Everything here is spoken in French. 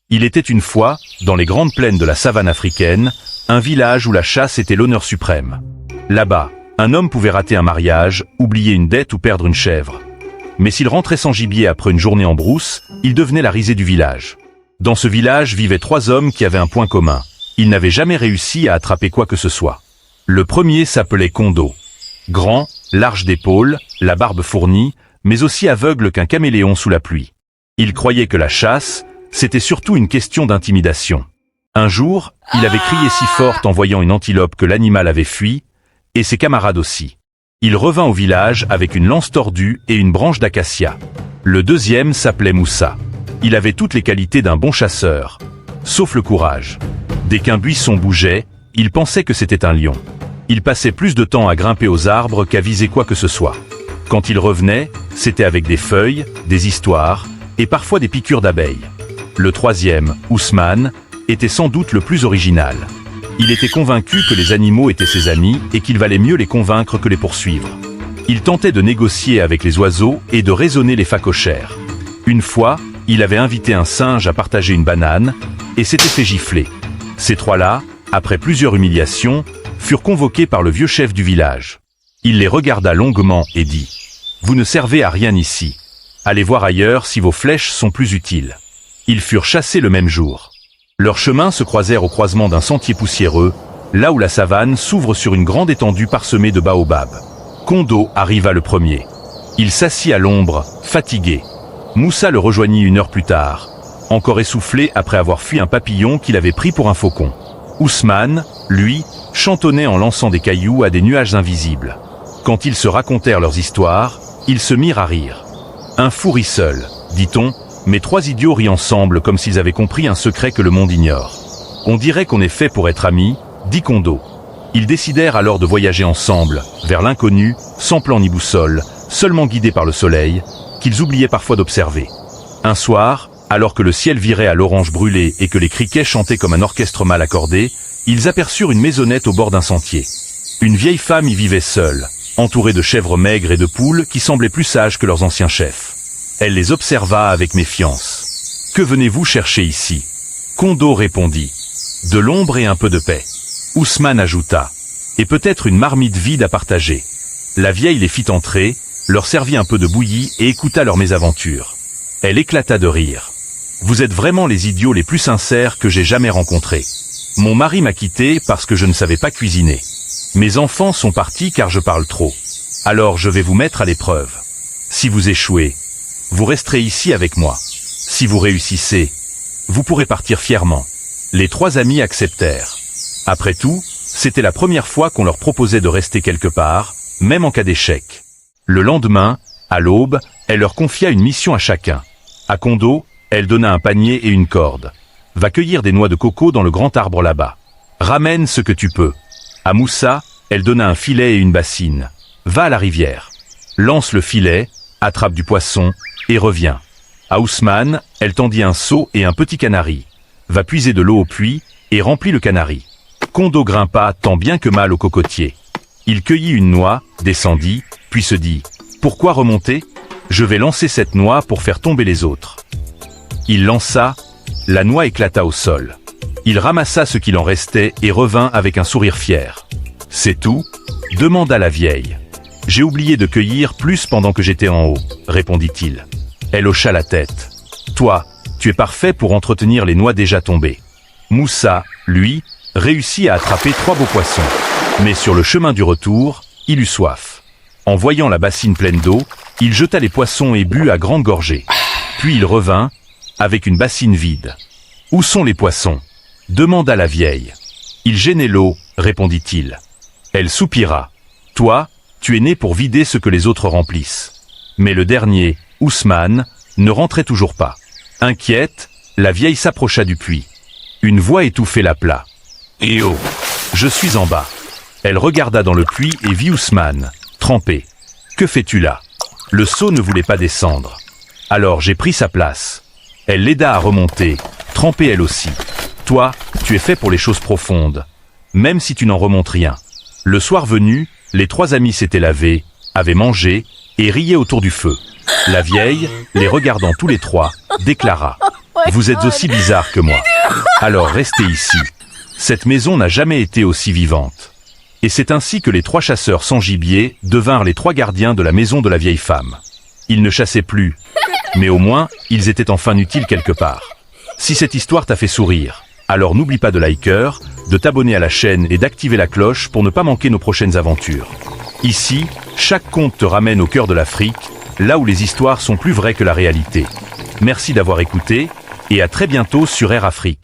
Il était une fois, dans les grandes plaines de la savane africaine, un village où la chasse était l'honneur suprême. Là-bas, un homme pouvait rater un mariage, oublier une dette ou perdre une chèvre. Mais s'il rentrait sans gibier après une journée en brousse, il devenait la risée du village. Dans ce village vivaient 3 hommes qui avaient un point commun. Ils n'avaient jamais réussi à attraper quoi que ce soit. Le premier s'appelait Kondo. Grand, large d'épaules, la barbe fournie, mais aussi aveugle qu'un caméléon sous la pluie. Il croyait que la chasse, c'était surtout une question d'intimidation. Un jour, il avait crié si fort en voyant une antilope que l'animal avait fui, et ses camarades aussi. Il revint au village avec une lance tordue et une branche d'acacia. Le deuxième s'appelait Moussa. Il avait toutes les qualités d'un bon chasseur, sauf le courage. Dès qu'un buisson bougeait, il pensait que c'était un lion. Il passait plus de temps à grimper aux arbres qu'à viser quoi que ce soit. Quand il revenait, c'était avec des feuilles, des histoires, et parfois des piqûres d'abeilles. Le troisième, Ousmane, était sans doute le plus original. Il était convaincu que les animaux étaient ses amis et qu'il valait mieux les convaincre que les poursuivre. Il tentait de négocier avec les oiseaux et de raisonner les phacochères. Une fois, il avait invité un singe à partager une banane et s'était fait gifler. Ces 3-là, après plusieurs humiliations, furent convoqués par le vieux chef du village. Il les regarda longuement et dit « Vous ne servez à rien ici. Allez voir ailleurs si vos flèches sont plus utiles. » Ils furent chassés le même jour. Leurs chemins se croisèrent au croisement d'un sentier poussiéreux, là où la savane s'ouvre sur une grande étendue parsemée de baobabs. Kondo arriva le premier. Il s'assit à l'ombre, fatigué. Moussa le rejoignit 1 heure plus tard, encore essoufflé après avoir fui un papillon qu'il avait pris pour un faucon. Ousmane, lui, chantonnait en lançant des cailloux à des nuages invisibles. Quand ils se racontèrent leurs histoires, ils se mirent à rire. Un fou rit seul, dit-on, mais 3 idiots rient ensemble comme s'ils avaient compris un secret que le monde ignore. On dirait qu'on est fait pour être amis, dit Kondo. Ils décidèrent alors de voyager ensemble, vers l'inconnu, sans plan ni boussole, seulement guidés par le soleil, qu'ils oubliaient parfois d'observer. Un soir, alors que le ciel virait à l'orange brûlé et que les criquets chantaient comme un orchestre mal accordé, ils aperçurent une maisonnette au bord d'un sentier. Une vieille femme y vivait seule, entourée de chèvres maigres et de poules qui semblaient plus sages que leurs anciens chefs. Elle les observa avec méfiance. « Que venez-vous chercher ici ?» Kondo répondit. « De l'ombre et un peu de paix. » Ousmane ajouta. « Et peut-être une marmite vide à partager. » La vieille les fit entrer, leur servit un peu de bouillie et écouta leurs mésaventures. Elle éclata de rire. « Vous êtes vraiment les idiots les plus sincères que j'ai jamais rencontrés. Mon mari m'a quitté parce que je ne savais pas cuisiner. Mes enfants sont partis car je parle trop. Alors je vais vous mettre à l'épreuve. Si vous échouez, vous resterez ici avec moi. Si vous réussissez, vous pourrez partir fièrement. » Les 3 amis acceptèrent. Après tout, c'était la première fois qu'on leur proposait de rester quelque part, même en cas d'échec. Le lendemain, à l'aube, elle leur confia une mission à chacun. À Kondo, elle donna un panier et une corde. « Va cueillir des noix de coco dans le grand arbre là-bas. Ramène ce que tu peux. » À Moussa, elle donna un filet et une bassine. « Va à la rivière. Lance le filet, attrape du poisson et reviens. » À Ousmane, elle tendit un seau et un petit canari. « Va puiser de l'eau au puits et remplis le canari. » Kondo grimpa tant bien que mal au cocotier. Il cueillit une noix, descendit, puis se dit « Pourquoi remonter ? Je vais lancer cette noix pour faire tomber les autres. » Il lança, la noix éclata au sol. Il ramassa ce qu'il en restait et revint avec un sourire fier. « C'est tout ? » demanda la vieille. « J'ai oublié de cueillir plus pendant que j'étais en haut, » répondit-il. Elle hocha la tête. « Toi, tu es parfait pour entretenir les noix déjà tombées. » Moussa, lui, réussit à attraper 3 beaux poissons. Mais sur le chemin du retour, il eut soif. En voyant la bassine pleine d'eau, il jeta les poissons et but à grande gorgée. Puis il revint, avec une bassine vide. « Où sont les poissons ?» demanda la vieille. « Ils gênaient l'eau, » répondit-il. Elle soupira. « Toi, tu es né pour vider ce que les autres remplissent. » Mais le dernier, Ousmane, ne rentrait toujours pas. Inquiète, la vieille s'approcha du puits. Une voix étouffée l'appela. « Eh oh, je suis en bas. » Elle regarda dans le puits et vit Ousmane, trempé. « Que fais-tu là ?» Le seau ne voulait pas descendre. Alors j'ai pris sa place. Elle l'aida à remonter, trempée elle aussi. « Toi, tu es fait pour les choses profondes, même si tu n'en remontes rien. » Le soir venu, les 3 amis s'étaient lavés, avaient mangé et riaient autour du feu. La vieille, les regardant tous les 3, déclara « Vous êtes aussi bizarre que moi. Alors restez ici. Cette maison n'a jamais été aussi vivante. Et c'est ainsi que les 3 chasseurs sans gibier devinrent les 3 gardiens de la maison de la vieille femme. Ils ne chassaient plus, mais au moins, ils étaient enfin utiles quelque part. Si cette histoire t'a fait sourire, alors n'oublie pas de liker, de t'abonner à la chaîne et d'activer la cloche pour ne pas manquer nos prochaines aventures. Ici, chaque conte te ramène au cœur de l'Afrique, là où les histoires sont plus vraies que la réalité. Merci d'avoir écouté, et à très bientôt sur Air Afrique.